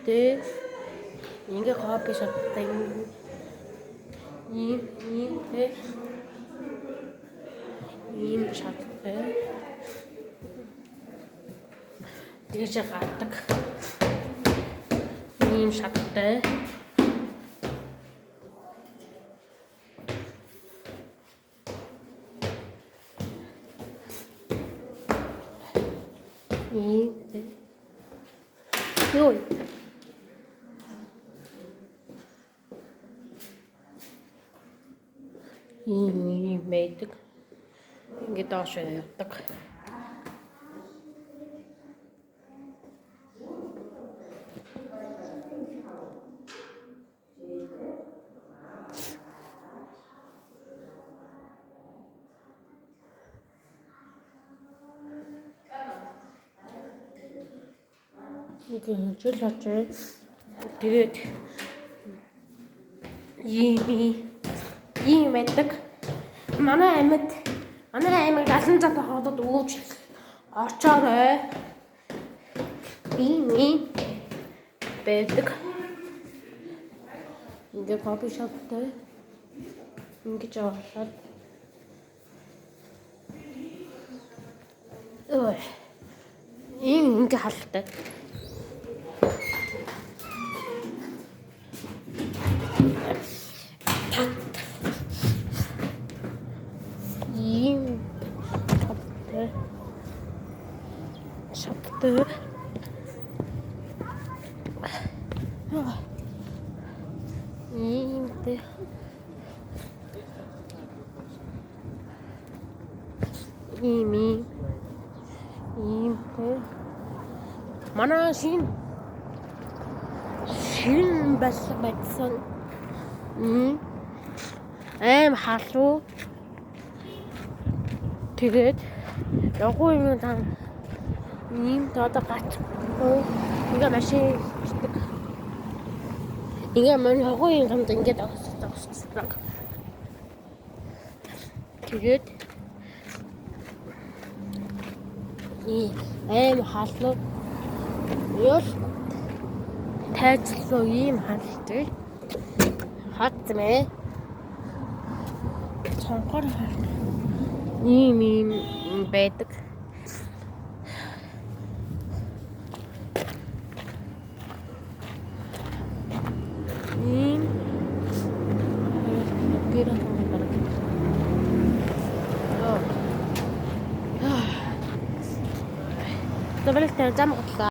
Иймтэй ингээ кофе шаттай иймтэй ийм шаттай тэгж гардаг ийм шаттай иймтэй ёо ийм байдаг ингээд доош явдаг. Ингээд жил очоо тэгээд ийм байдаг. Манай аймаг Алан цав хотод ууж очоорой. Ийм байдаг. Ингээд кофе шоптой ингэж яваад ингээ халахтай. Ийм шоптой. Иймтэй. Иймтэй. Манай шинэ байсан. Халуу. Тэгээд явгүй юм тань ийм одоо гач. Ингээ машин ирдэг. Ингээ манай явгүй юм хамт ингээд авчихсан. Тэгээд халуу. Ёл тайцлуу ийм халтай. Хатмэ. Цонхоор ийм байдаг. Ийм гэрэн байна. Тэвэлтэй зам готлоо.